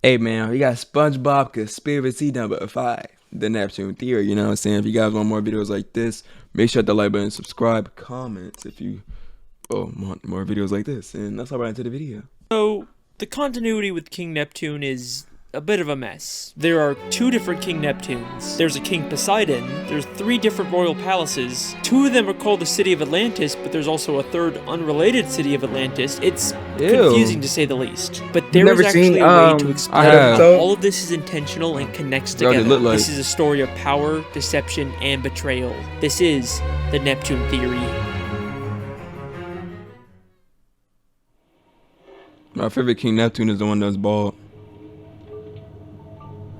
Hey man, we got SpongeBob conspiracy number 5, the Neptune theory. You know what I'm saying? If you guys want more videos like this, make sure to hit the like button, subscribe, comment if you want more videos like this. And that's all right into the video. So, the continuity with King Neptune is a bit of a mess. There are 2 different King Neptunes. There's a King Poseidon. There's 3 different royal palaces. 2 of them are called the City of Atlantis, but there's also a 3rd unrelated City of Atlantis. It's confusing to say the least. But there is actually a way to explain how all of this is intentional and connects together. This is a story of power, deception, and betrayal. This is the Neptune theory. My favorite King Neptune is the one that's bald.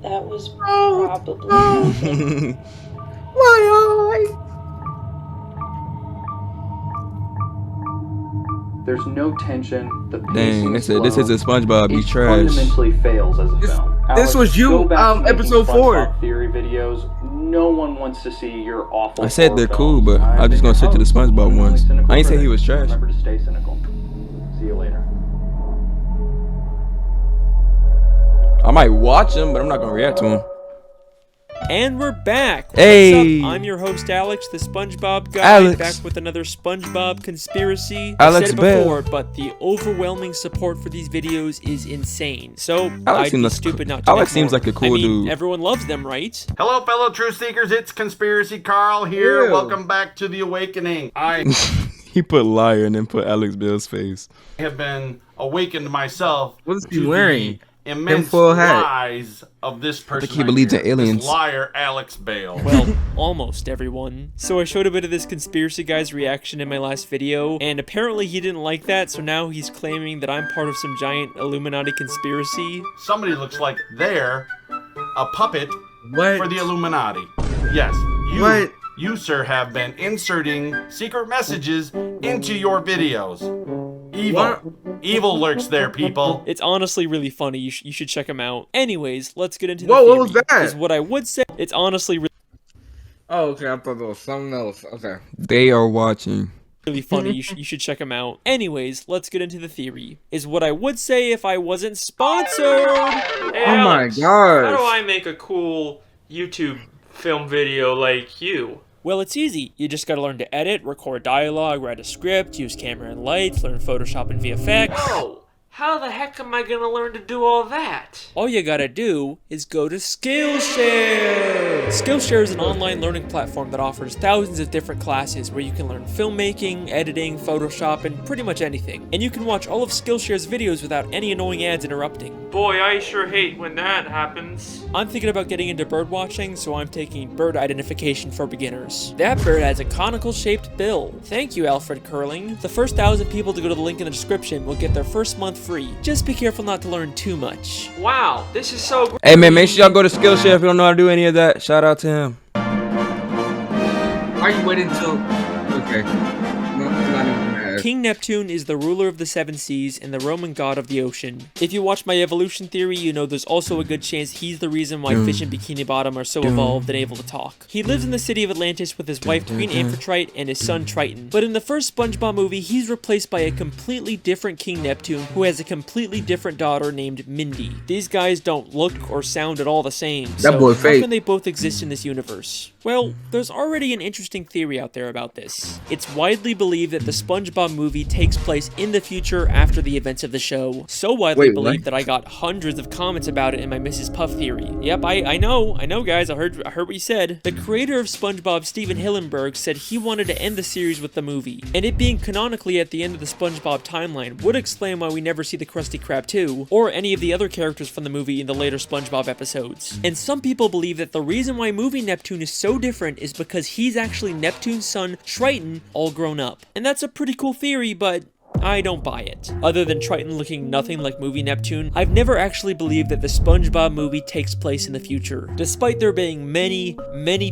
That was probably There's no tension. The Dang, this is a SpongeBob. Be trash. Fundamentally fails as a film. This was you, episode 4. Theory videos. No one wants to see your awful. I said they're cool, but I'm just gonna stick to the SpongeBob ones. I ain't say he was trash. Remember to stay cynical. See you later. I might watch him, but I'm not gonna react to him. And we're back! Hey! What's up? I'm your host Alex, the SpongeBob guy, Alex. back with another SpongeBob conspiracy. Alex I said it Bell. before, but the overwhelming support for these videos is insane. So, Alex I'd be seems stupid not to Alex make seems more. like a cool I mean, dude. everyone loves them, right? Hello, fellow truth seekers. It's Conspiracy Carl here. Ew. Welcome back to The Awakening. I He put liar and then put Alex Bill's face. have been awakened myself. What is he to wearing? the immense Tinfoil hat. lies of this person. he believes in aliens. This liar, Alex Bale. Well, almost everyone. So I showed a bit of this conspiracy guy's reaction in my last video, and apparently he didn't like that, so now he's claiming that I'm part of some giant Illuminati conspiracy. Somebody looks like they're a puppet What? for the Illuminati. Yes, What? you, sir, have been inserting secret messages into your videos. Evil. What? Evil lurks there, people. It's honestly really funny. You should check him out. Anyways, let's get into the Whoa, theory. what was that? Is what I would say. It's honestly Oh, okay. I thought there was something else. Okay. They are watching. really funny. You should check him out. Anyways, let's get into the theory. Is what I would say if I wasn't sponsored. Hey, Oh my Alex, gosh. How do I make a cool YouTube film video like you? Well, it's easy. You just gotta learn to edit, record dialogue, write a script, use camera and lights, learn Photoshop and VFX. Oh, how the heck am I gonna learn to do all that? All you gotta do is go to Skillshare! Skillshare is an online learning platform that offers thousands of different classes where you can learn filmmaking, editing, Photoshop, and pretty much anything. And you can watch all of Skillshare's videos without any annoying ads interrupting. Boy, I sure hate when that happens. I'm thinking about getting into bird watching, so I'm taking bird identification for beginners. That bird has a conical-shaped bill. Thank you, Alfred Curling. The first 1,000 people to go to the link in the description will get their first month free. Just be careful not to learn too much. Wow, this is so great. Hey man, make sure y'all go to Skillshare if you don't know how to do any of that. Shout out to him. Why are you waiting till? Okay. No, I'm not even mad. King Neptune is the ruler of the 7 seas and the Roman god of the ocean. If you watch my evolution theory, you know there's also a good chance he's the reason why fish in Bikini Bottom are so evolved and able to talk. He lives in the city of Atlantis with his wife Queen Amphitrite and his son Triton. But in the first SpongeBob movie, he's replaced by a completely different King Neptune who has a completely different daughter named Mindy. These guys don't look or sound at all the same. That boy how fake. can they both exist in this universe? Well, there's already an interesting theory out there about this. It's widely believed that the SpongeBob movie takes place in the future after the events of the show. So widely Wait, believed what? that I got hundreds of comments about it in my Mrs. Puff theory. Yep, I know guys, I heard what you said. The creator of SpongeBob, Steven Hillenburg, said he wanted to end the series with the movie, and it being canonically at the end of the SpongeBob timeline would explain why we never see the Krusty Krab 2, or any of the other characters from the movie in the later SpongeBob episodes. And some people believe that the reason why movie Neptune is so different is because he's actually Neptune's son, Triton, all grown up. And that's a pretty cool theory, but I don't buy it. Other than Triton looking nothing like movie Neptune, I've never actually believed that the SpongeBob movie takes place in the future. Despite there being many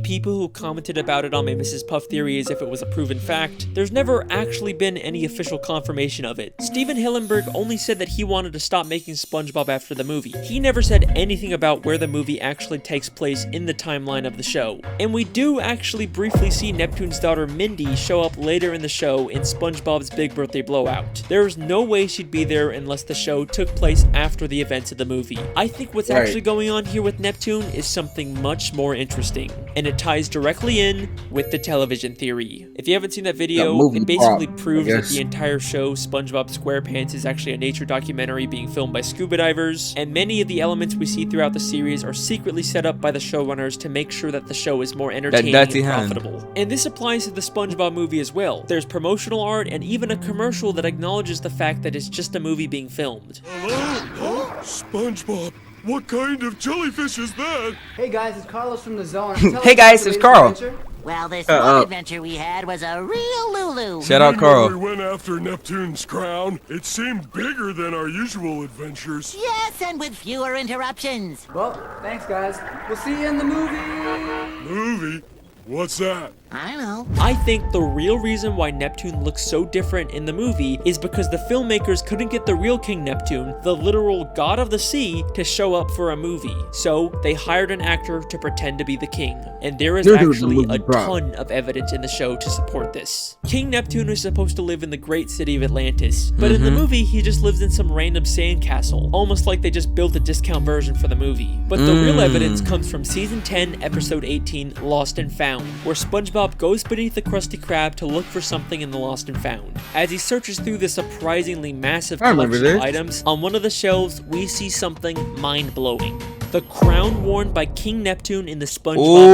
people who commented about it on my Mrs. Puff theory as if it was a proven fact, there's never actually been any official confirmation of it. Steven Hillenburg only said that he wanted to stop making SpongeBob after the movie. He never said anything about where the movie actually takes place in the timeline of the show. And we do actually briefly see Neptune's daughter Mindy show up later in the show in SpongeBob's Big Birthday Blowout. route. There's no way she'd be there unless the show took place after the events of the movie. I think what's actually going on here with Neptune is something much more interesting, and it ties directly in with the television theory. If you haven't seen that video, it basically proves that the entire show, SpongeBob SquarePants, is actually a nature documentary being filmed by scuba divers, and many of the elements we see throughout the series are secretly set up by the showrunners to make sure that the show is more entertaining and profitable. And this applies to the SpongeBob movie as well. There's promotional art and even a commercial that acknowledges the fact that it's just a movie being filmed. Hello? SpongeBob, what kind of jellyfish is that? Hey guys, it's Carlos from the Zone. Hey guys, it's Carl. Well, this one adventure we had was a real Lulu. Shout out Carl. When we went after Neptune's crown, it seemed bigger than our usual adventures. Yes, and with fewer interruptions. Well, thanks guys. We'll see you in the movie. Movie? What's that? I know. I think the real reason why Neptune looks so different in the movie is because the filmmakers couldn't get the real King Neptune, the literal god of the sea, to show up for a movie. So they hired an actor to pretend to be the king. And there is actually a ton of evidence in the show to support this. King Neptune is supposed to live in the great city of Atlantis, but in the movie he just lives in some random sandcastle, almost like they just built a discount version for the movie. But the real evidence comes from season 10, episode 18, Lost and Found, where SpongeBob goes beneath the Krusty Krab to look for something in the Lost and Found. As he searches through the surprisingly massive collection of items, on one of the shelves, we see something mind-blowing. The crown worn by King Neptune in the SpongeBob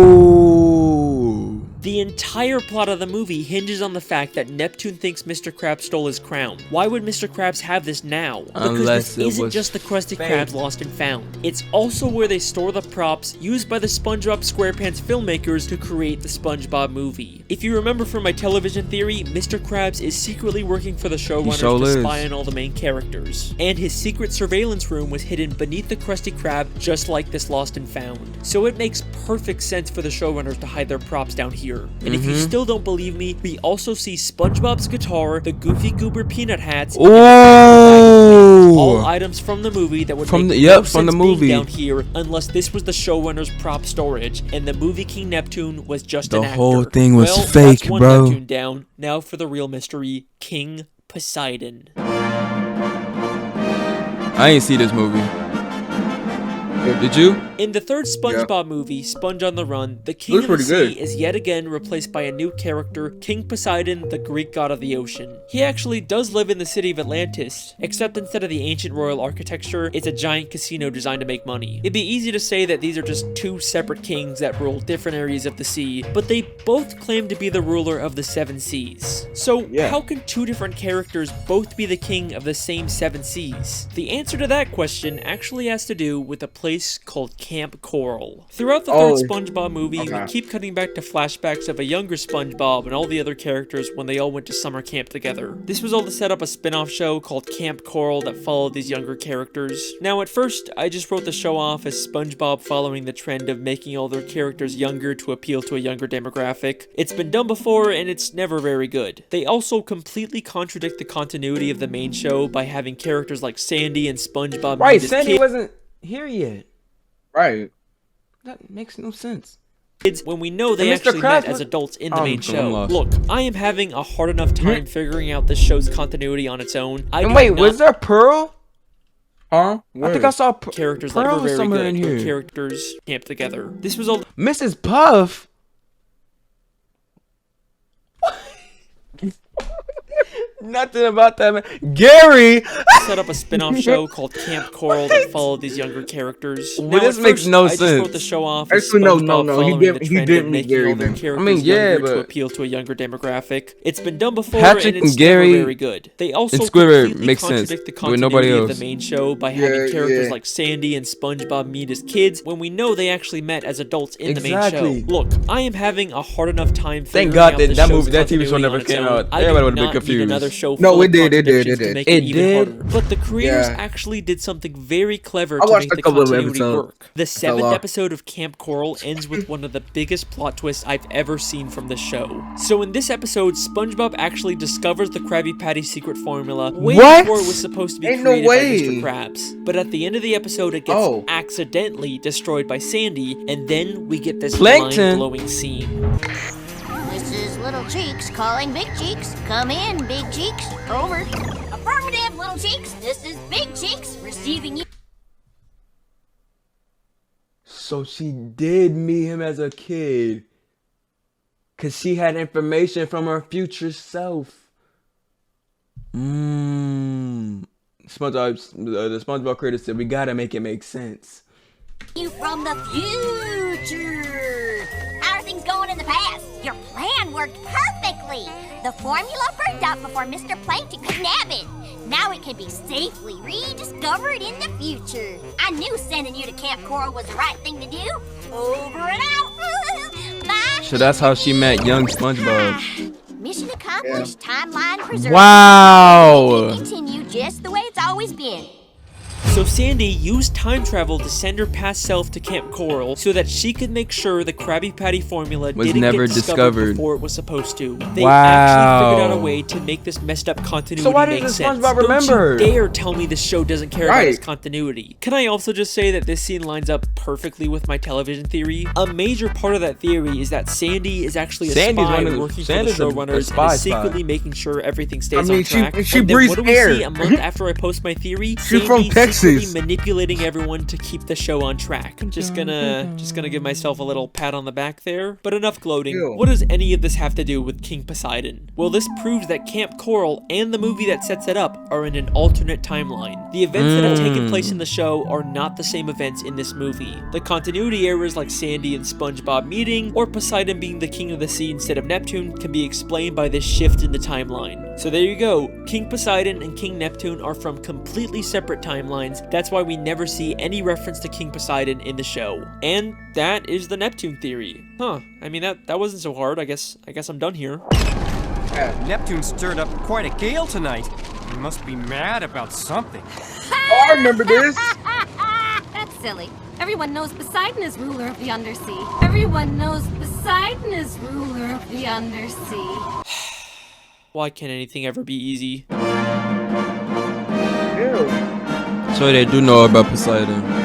movie. The entire plot of the movie hinges on the fact that Neptune thinks Mr. Krabs stole his crown. Why would Mr. Krabs have this now? Because this isn't just the Krusty Krabs Lost and Found. It's also where they store the props used by the SpongeBob SquarePants filmmakers to create the SpongeBob movie. If you remember from my television theory, Mr. Krabs is secretly working for the showrunners to spy on all the main characters. And his secret surveillance room was hidden beneath the Krusty Krab, just like this Lost and Found. So it makes perfect sense for the showrunners to hide their props down here. And if you still don't believe me, we also see SpongeBob's guitar, the Goofy Goober peanut hats, all items from the movie that would make no sense being down here unless this was the showrunner's prop storage and the movie King Neptune was just an actor. The whole thing was fake, that's one bro. Neptune down. Now for the real mystery, King Poseidon. I ain't see this movie. Did you? In the third SpongeBob movie, Sponge on the Run, the King of the Sea is yet again replaced by a new character, King Poseidon, the Greek god of the ocean. He actually does live in the city of Atlantis, except instead of the ancient royal architecture, it's a giant casino designed to make money. It'd be easy to say that these are just two separate kings that rule different areas of the sea, but they both claim to be the ruler of the seven seas. So how can two different characters both be the king of the same seven seas? The answer to that question actually has to do with a place called Camp Coral. Throughout the third SpongeBob movie, we keep cutting back to flashbacks of a younger SpongeBob and all the other characters when they all went to summer camp together. This was all to set up a spin-off show called Camp Coral that followed these younger characters. Now at first, I just wrote the show off as SpongeBob following the trend of making all their characters younger to appeal to a younger demographic. It's been done before and it's never very good. They also completely contradict the continuity of the main show by having characters like Sandy and SpongeBob. Right, Sandy wasn't here yet. Right. That makes no sense. When we know they actually met as adults in the main show. Look, I am having a hard enough time figuring out this show's continuity on its own. Wait, was there Pearl? Huh? I think I saw characters Pearl that were very somewhere good in here. characters camped together. This was all Mrs. Puff. Nothing about that, man. Gary set up a spin-off show called Camp Coral that followed these younger characters. Well, this makes no sense. I just wrote the show off as Actually, SpongeBob no. following the trend of making all their characters younger to but appeal to a younger demographic. It's been done before, Patrick and it's and Gary never very good. They also and Squidward completely makes sense contradict the with nobody continuity of else. the main show by having characters like Sandy and SpongeBob meet as kids when we know they actually met as adults in the main show. Look, I am having a hard enough time figuring out the show's that TV show continuity never on its came own. out. I Everybody do would have been not need confused. another show No, full it of did. contradictions to make it even did. harder. But the creators actually did something very clever to watched make a the couple of continuity episodes. work. The 7th episode of Camp Coral ends with one of the biggest plot twists I've ever seen from the show. So in this episode, SpongeBob actually discovers the Krabby Patty secret formula way before it was supposed to be created by Mr. Krabs. But at the end of the episode, it gets accidentally destroyed by Sandy, and then we get this mind-blowing scene. Mrs. little cheeks calling big cheeks. Come in, big cheeks. Over. Affirmative, little cheeks. This is big cheeks receiving you. So she did meet him as a kid. Cause she had information from her future self. SpongeBob, the SpongeBob creator said, we gotta make it make sense. You from the future. How are things going in the past? Your plan worked perfectly. The formula burned out before Mr. Plankton could nab it. Now it can be safely rediscovered in the future. I knew sending you to Camp Coral was the right thing to do. Over and out. Bye. So that's how she met young SpongeBob. Mission accomplished. Timeline preserved. Wow. Continue just the way it's always been. So Sandy used time travel to send her past self to Camp Coral so that she could make sure the Krabby Patty formula Was didn't never get discovered discovered. before it was supposed to. They Wow. actually figured out a way to make this messed up continuity So why make doesn't sense. SpongeBob remember? Don't you dare tell me this show doesn't care about Right. its continuity. Can I also just say that this scene lines up perfectly with my television theory? A major part of that theory is that Sandy is actually a Sandy's spy one of the- working Sandy's for a the showrunners spy and is spy. secretly making sure everything stays I mean, on track. she And then breathes what do we air. see a month after I post my theory? She's from Sandy Texas. secretly manipulating everyone to keep the show on track. Just gonna give myself a little pat on the back there. But enough gloating. Ew. What does any of this have to do with King Poseidon? Well, this proves that Camp Coral and the movie that sets it up are in an alternate timeline. The events that have taken place in the show are not the same events in this movie. The continuity errors like Sandy and SpongeBob meeting, or Poseidon being the king of the sea instead of Neptune, can be explained by this shift in the timeline. So there you go. King Poseidon and King Neptune are from completely separate timelines. That's why we never see any reference to King Poseidon in the show. And that is the Neptune theory. Huh. I mean, that wasn't so hard. I guess I'm done here. Neptune stirred up quite a gale tonight. He must be mad about something. Oh, I remember this. That's silly. Everyone knows Poseidon is ruler of the undersea. Everyone knows Poseidon is ruler of the undersea. Why can't anything ever be easy? Ew. So they do know about Poseidon.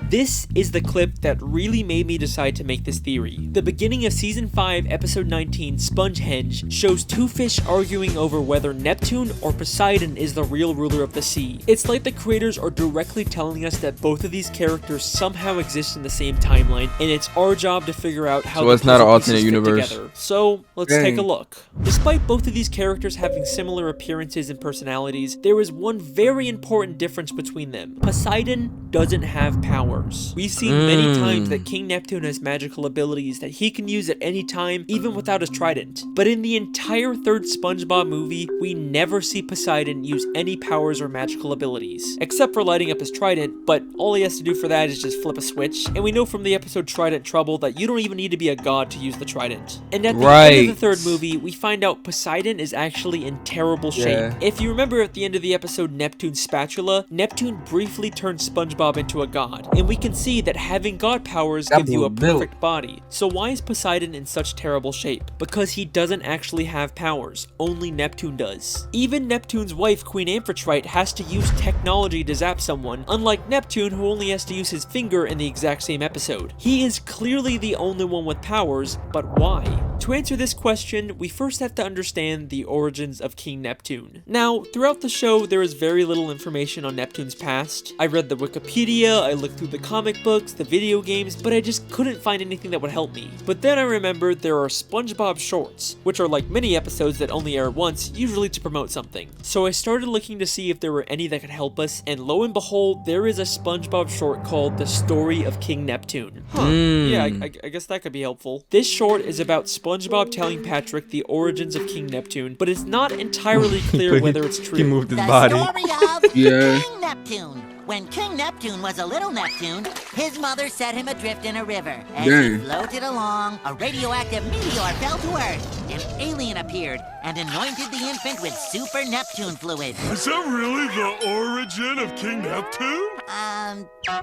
This is the clip that really made me decide to make this theory. The beginning of Season 5, Episode 19, Spongehenge, shows two fish arguing over whether Neptune or Poseidon is the real ruler of the sea. It's like the creators are directly telling us that both of these characters somehow exist in the same timeline, and it's our job to figure out how So it's the not an puzzle alternate pieces fit universe. together. So, let's Dang. take a look. Despite both of these characters having similar appearances and personalities, there is one very important difference between them. Poseidon doesn't have power. We've seen many times that King Neptune has magical abilities that he can use at any time, even without his trident. But in the entire third SpongeBob movie, we never see Poseidon use any powers or magical abilities, except for lighting up his trident, but all he has to do for that is just flip a switch. And we know from the episode Trident Trouble that you don't even need to be a god to use the trident. And at the end of the third movie, we find out Poseidon is actually in terrible shape. Yeah. If you remember at the end of the episode Neptune's Spatula, Neptune briefly turned SpongeBob into a god, and we can see that having god powers gives you a perfect body. So why is Poseidon in such terrible shape? Because he doesn't actually have powers, only Neptune does. Even Neptune's wife, Queen Amphitrite, has to use technology to zap someone, unlike Neptune, who only has to use his finger in the exact same episode. He is clearly the only one with powers, but why? To answer this question, we first have to understand the origins of King Neptune. Now, throughout the show, there is very little information on Neptune's past. I read the Wikipedia, I looked through the comic books, the video games, but I just couldn't find anything that would help me. But then I remembered there are SpongeBob shorts, which are like mini episodes that only air once, usually to promote something. So I started looking to see if there were any that could help us, and lo and behold, there is a SpongeBob short called The Story of King Neptune. Yeah, I guess that could be helpful. This short is about SpongeBob telling Patrick the origins of King Neptune, but it's not entirely clear whether it's true. He moved his The body. story of Yeah. King Neptune. When King Neptune was a little Neptune, his mother set him adrift in a river. As he Dang. floated along, a radioactive meteor fell to Earth. An alien appeared and anointed the infant with super Neptune fluid. Is that really the origin of King Neptune?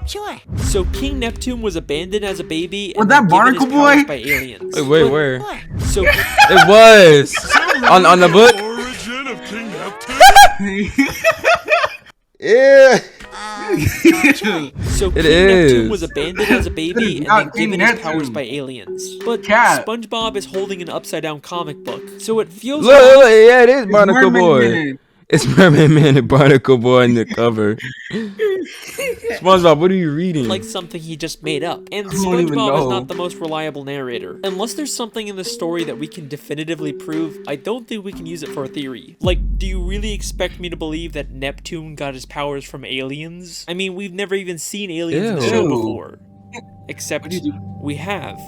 Sure. So King Neptune was abandoned as a baby Was and that then given his Barnacle powers Boy? by aliens. Wait, where? So It was on the book. Origin of King Neptune? Yeah. So King is. Neptune was abandoned as a baby and not then given King his powers Neptune. by aliens. But Cat. SpongeBob is holding an upside-down comic book, so it feels Look, yeah, it is Barnacle Mermaid Boy. Man. It's Mermaid Man and Barnacle Boy on the cover. SpongeBob, what are you reading? like something he just made up. And don't even SpongeBob is know. not the most reliable narrator. Unless there's something in the story that we can definitively prove, I don't think we can use it for a theory. Like, do you really expect me to believe that Neptune got his powers from aliens? I mean, we've never even seen aliens in the show Ew. before. Except What do you do? we have.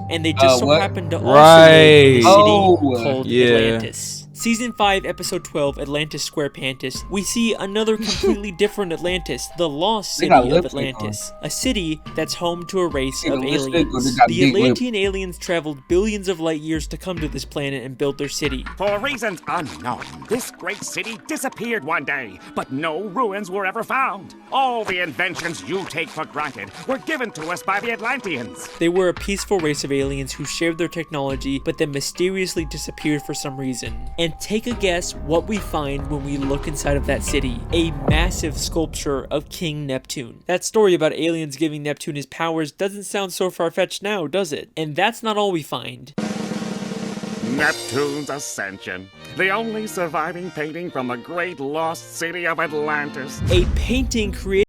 And they just so what? happen to also Right. live in a city Oh, called yeah. Atlantis. Season 5, Episode 12, Atlantis Square Pantis, we see another completely different Atlantis, the lost They city got of lipstick Atlantis, a city that's home to a race They got of lipstick or aliens. they got The big lip. Atlantean aliens traveled billions of light years to come to this planet and build their city. For reasons unknown, this great city disappeared one day, but no ruins were ever found. All the inventions you take for granted were given to us by the Atlanteans. They were a peaceful race of aliens who shared their technology, but then mysteriously disappeared for some reason. And take a guess what we find when we look inside of that city. A massive sculpture of King Neptune. That story about aliens giving Neptune his powers doesn't sound so far-fetched now, does it? And that's not all we find. Neptune's Ascension, the only surviving painting from the great lost city of Atlantis. A painting created